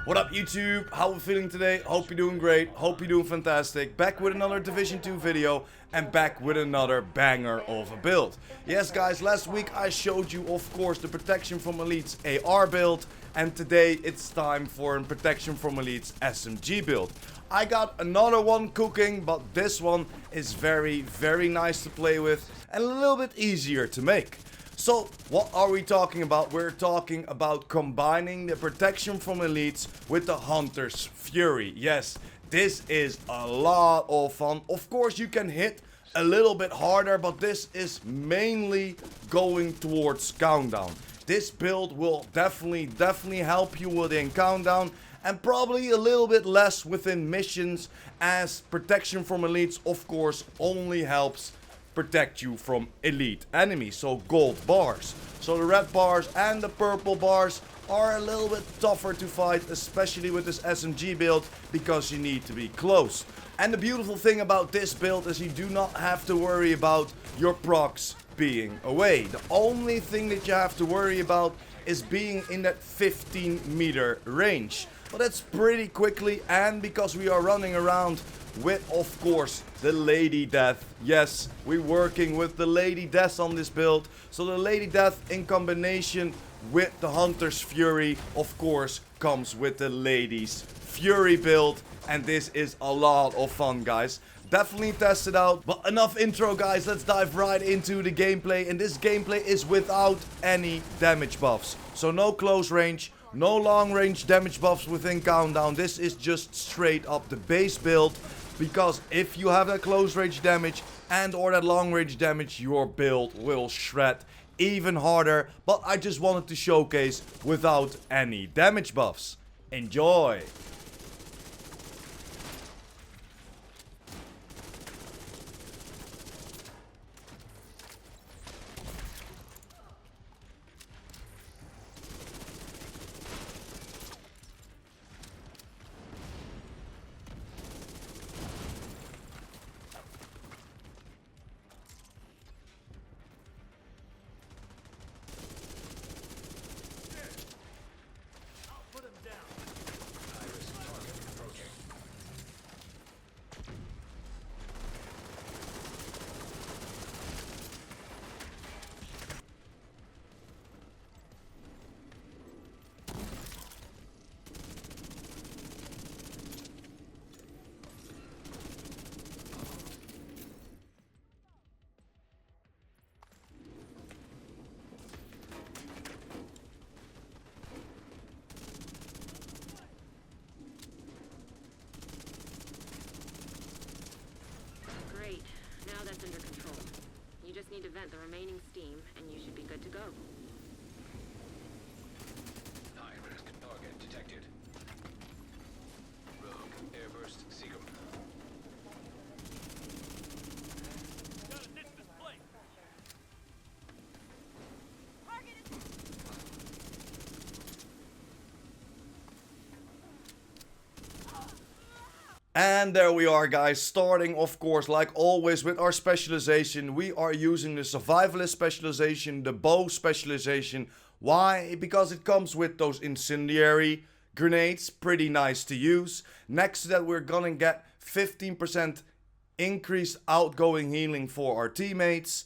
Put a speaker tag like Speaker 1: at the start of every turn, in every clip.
Speaker 1: What up YouTube? How are we feeling today? Hope you're doing great, hope you're doing fantastic. Back with another Division 2 video and back with another banger of a build. Yes guys, last week I showed you of course the Protection from Elite's AR build, and today it's time for a Protection from Elite's SMG build. I got another one cooking, but this one is very nice to play with and a little bit easier to make. So, what are we talking about? We're talking about combining the Protection from Elites with the Hunter's Fury. Yes, this is a lot of fun. Of course, you can hit a little bit harder, but this is mainly going towards countdown. This build will definitely help you within countdown, and probably a little bit less within missions, as Protection from Elites, of course, only helps protect you from elite enemies, so gold bars. So the red bars and the purple bars are a little bit tougher to fight, especially with this SMG build, because you need to be close. And the beautiful thing about this build is you do not have to worry about your procs being away. The only thing that you have to worry about is being in that 15-meter range. But that's pretty quickly, and because we are running around with, of course, the Lady Death. Yes, we're working with the Lady Death on this build. So the Lady Death in combination with the Hunter's Fury, of course, comes with the Lady's Fury build. And this is a lot of fun, guys. Definitely test it out. But enough intro, guys. Let's dive right into the gameplay. And this gameplay is without any damage buffs. So no close range, no long range damage buffs within countdown. This is just straight up the base build. Because if you have that close range damage and or that long range damage, your build will shred even harder. But I just wanted to showcase without any damage buffs. Enjoy!
Speaker 2: Now that's under control. You just need to vent the remaining steam, and you should be good to go.
Speaker 3: High-risk target detected. Rogue airburst seeker.
Speaker 4: Gotta ditch this place.
Speaker 1: And there we are, guys, starting of course like always with our specialization. We are using the survivalist specialization, the bow specialization. Why? Because it comes with those incendiary grenades, pretty nice to use. Next to that, we're gonna get 15% increased outgoing healing for our teammates.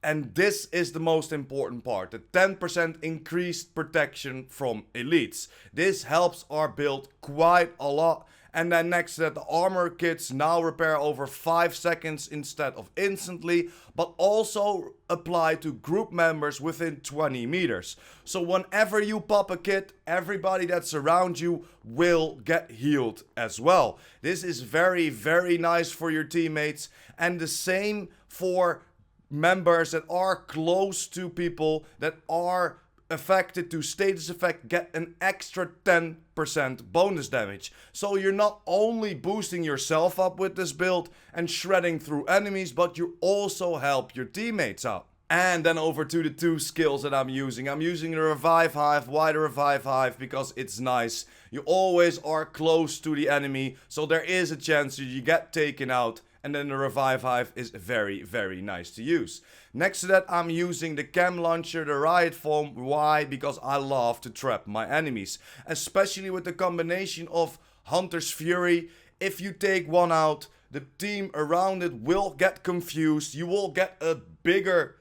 Speaker 1: And this is the most important part, the 10% increased protection from elites. This helps our build quite a lot. And then next to that, the armor kits now repair over 5 seconds instead of instantly, but also apply to group members within 20 meters. So whenever you pop a kit, everybody that's around you will get healed as well. This is very nice for your teammates, and the same for members that are close to people that are affected to status effect, get an extra 10% bonus damage. So you're not only boosting yourself up with this build and shredding through enemies, but you also help your teammates out. And then over to the two skills that I'm using. I'm using the Revive Hive. Why the Revive Hive? Because it's nice. You always are close to the enemy, so there is a chance that you get taken out and then the Revive Hive is very, very nice to use. Next to that, I'm using the Chem Launcher, the Riot Foam. Why? Because I love to trap my enemies, especially with the combination of Hunter's Fury. If you take one out, the team around it will get confused. You will get a bigger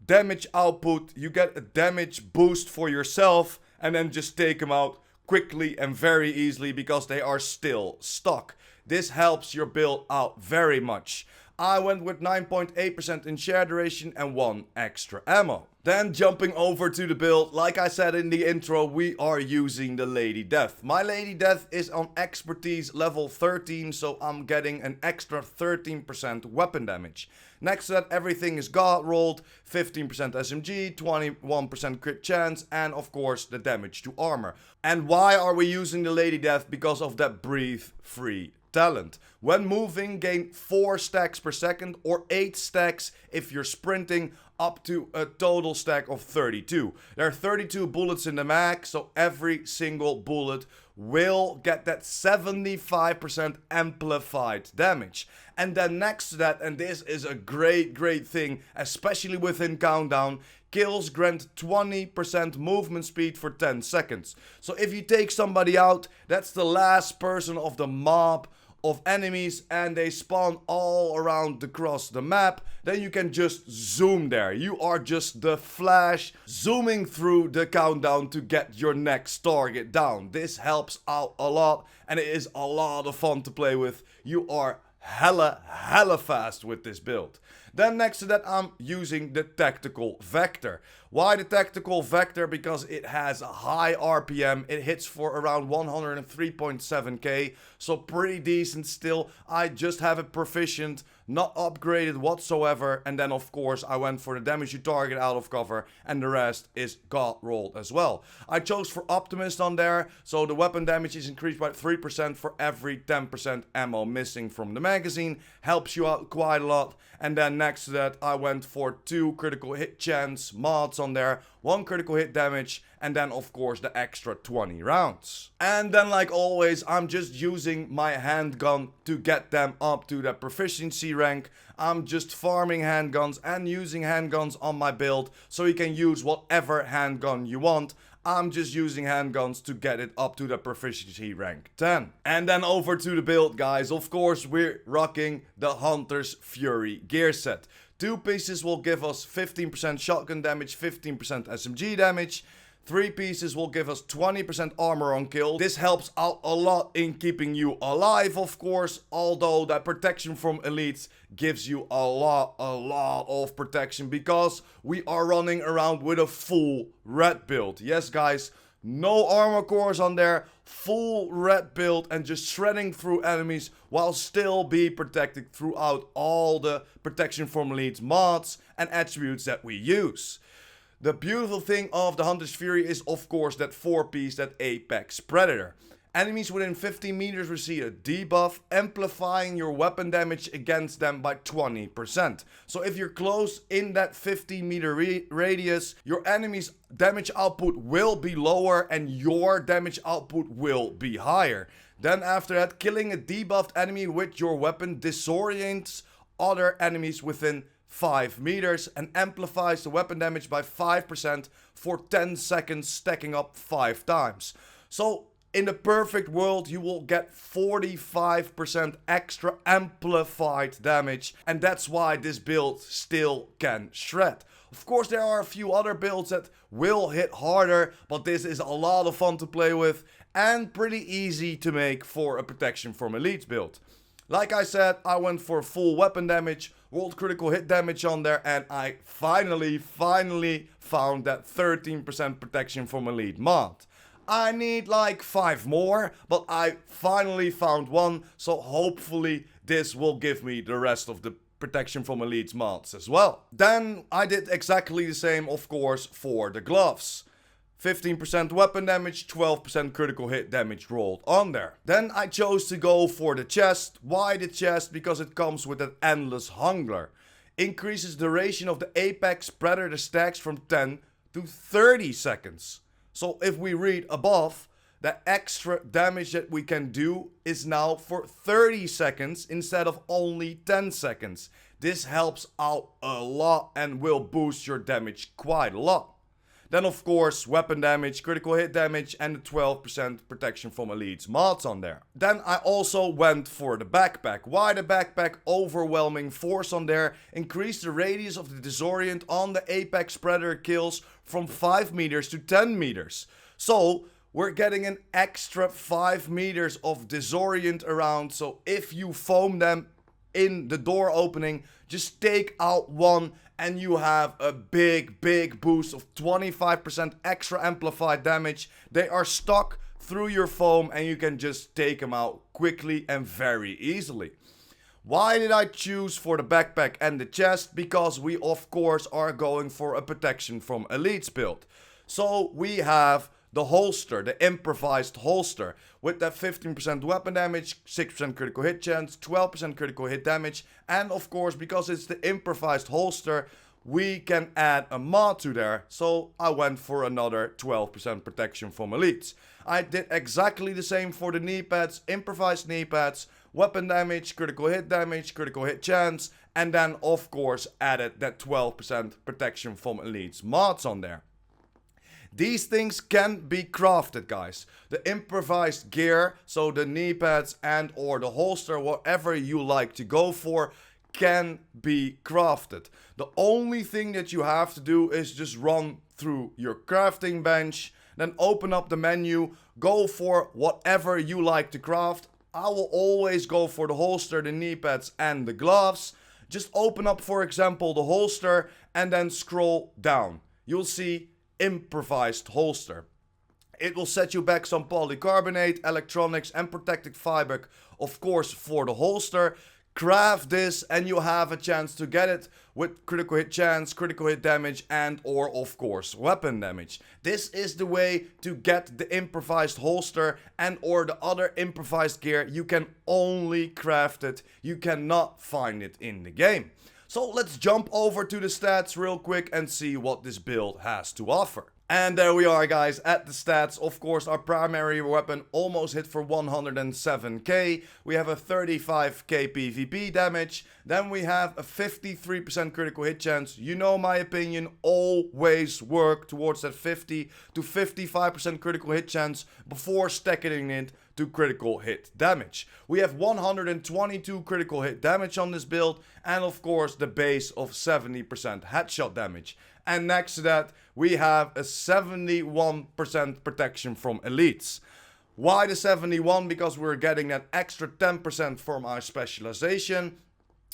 Speaker 1: damage output, you get a damage boost for yourself, and then just take them out quickly and very easily because they are still stuck. This helps your build out very much. I went with 9.8% in share duration and 1 extra ammo. Then jumping over to the build, like I said in the intro, we are using the Lady Death. My Lady Death is on expertise level 13, so I'm getting an extra 13% weapon damage. Next to that, everything is God rolled, 15% SMG, 21% crit chance, and of course the damage to armor. And why are we using the Lady Death? Because of that breathe free talent. When moving, gain 4 stacks per second or 8 stacks if you're sprinting, up to a total stack of 32. There are 32 bullets in the mag, so every single bullet will get that 75% amplified damage. And then next to that, and this is a great thing, especially within Countdown, kills grant 20% movement speed for 10 seconds. So if you take somebody out, that's the last person of the mob of enemies and they spawn all around across the map, then you can just zoom there. You are just the Flash zooming through the Countdown to get your next target down. This helps out a lot and it is a lot of fun to play with. You are hella fast with this build. Then next to that, I'm using the Tactical Vector. Why the Tactical Vector? Because it has a high RPM. It hits for around 103.7k. So pretty decent still. I just have it proficient, not upgraded whatsoever. And then of course I went for the damage to target out of cover. And the rest is God rolled as well. I chose for Optimist on there. So the weapon damage is increased by 3% for every 10% ammo missing from the magazine. Helps you out quite a lot. And then next to that, I went for 2 critical hit chance mods on there, 1 critical hit damage, and then of course the extra 20 rounds. And then like always, I'm just using my handgun to get them up to the proficiency rank. I'm just farming handguns and using handguns on my build, so you can use whatever handgun you want. I'm just using handguns to get it up to the proficiency rank 10. And then over to the build, guys. Of course, we're rocking the Hunter's Fury gear set. 2 pieces will give us 15% shotgun damage, 15% SMG damage. 3 pieces will give us 20% armor on kill. This helps out a lot in keeping you alive, of course. Although that protection from elites gives you a lot of protection. Because we are running around with a full red build. Yes, guys. No armor cores on there. Full red build and just shredding through enemies while still be protected throughout all the protection from elites mods and attributes that we use. The beautiful thing of the Hunter's Fury is of course that 4-piece, that Apex Predator. Enemies within 15 meters receive a debuff, amplifying your weapon damage against them by 20%. So if you're close in that 15 meter radius, your enemy's damage output will be lower and your damage output will be higher. Then after that, killing a debuffed enemy with your weapon disorients other enemies within 5 meters and amplifies the weapon damage by 5% for 10 seconds, stacking up 5 times. So in the perfect world, you will get 45% extra amplified damage, and that's why this build still can shred. Of course, there are a few other builds that will hit harder, but this is a lot of fun to play with and pretty easy to make for a protection from elites build. Like I said, I went for full weapon damage, world critical hit damage on there, and I finally found that 13% protection from elite mod. I need like 5 more, but I finally found one, so hopefully this will give me the rest of the protection from elites mods as well. Then I did exactly the same, of course, for the gloves. 15% weapon damage, 12% critical hit damage rolled on there. Then I chose to go for the chest. Why the chest? Because it comes with an endless hunger. Increases duration of the Apex Predator stacks from 10 to 30 seconds. So if we read above, the extra damage that we can do is now for 30 seconds instead of only 10 seconds. This helps out a lot and will boost your damage quite a lot. Then of course weapon damage, critical hit damage and the 12% protection from elites mods on there. Then I also went for the backpack. Why the backpack? Overwhelming force on there. Increase the radius of the disorient on the apex predator kills from 5 meters to 10 meters. So we're getting an extra 5 meters of disorient around. So if you foam them in the door opening, just take out one and you have a big boost of 25% extra amplified damage. They are stuck through your foam and you can just take them out quickly and very easily. Why did I choose for the backpack and the chest? Because we of course are going for a protection from elites build. So we have the holster, the improvised holster, with that 15% weapon damage, 6% critical hit chance, 12% critical hit damage, and of course, because it's the improvised holster, we can add a mod to there. So I went for another 12% protection from elites. I did exactly the same for the knee pads, improvised knee pads, weapon damage, critical hit chance, and then of course added that 12% protection from elites mods on there. These things can be crafted, guys. The improvised gear, so the knee pads and or the holster, whatever you like to go for, can be crafted. The only thing that you have to do is just run through your crafting bench, then open up the menu, go for whatever you like to craft. I will always go for the holster, the knee pads and the gloves. Just open up, for example, the holster and then scroll down. You'll see improvised holster. It will set you back some polycarbonate, electronics and protective fiber, of course, for the holster. Craft this and you have a chance to get it with critical hit chance, critical hit damage and or of course weapon damage. This is the way to get the improvised holster and or the other improvised gear. You can only craft it. You cannot find it in the game. So let's jump over to the stats real quick and see what this build has to offer. And there we are, guys, at the stats. Of course, our primary weapon almost hit for 107k. We have a 35k PvP damage. Then we have a 53% critical hit chance. You know my opinion, always work towards that 50 to 55% critical hit chance before stacking it to critical hit damage. We have 122 critical hit damage on this build, and of course the base of 70% headshot damage. And next to that, we have a 71% protection from elites. Why the 71? Because we're getting that extra 10% from our specialization.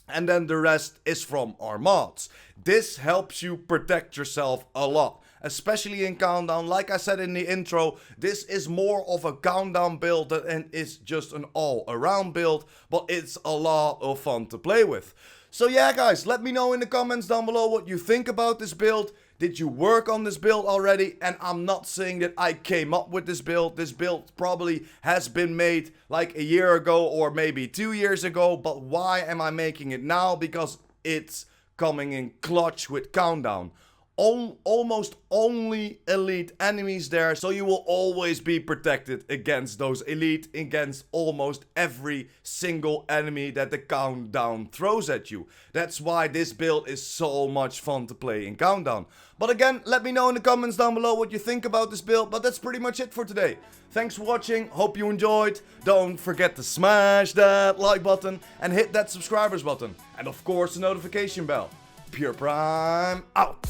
Speaker 1: And then the rest is from our mods. This helps you protect yourself a lot. Especially in countdown. Like I said in the intro, this is more of a countdown build than it's just an all-around build. But it's a lot of fun to play with. So yeah, guys, let me know in the comments down below what you think about this build. Did you work on this build already? And I'm not saying that I came up with this build. This build probably has been made like a year ago or maybe 2 years ago. But why am I making it now? Because it's coming in clutch with countdown. Almost only elite enemies there, so you will always be protected against those elite, against almost every single enemy that the countdown throws at you. That's why this build is so much fun to play in countdown. But again, let me know in the comments down below what you think about this build. But that's pretty much it for today. Thanks for watching, hope you enjoyed. Don't forget to smash that like button and hit that subscribers button. And of course the notification bell. PurePrime out!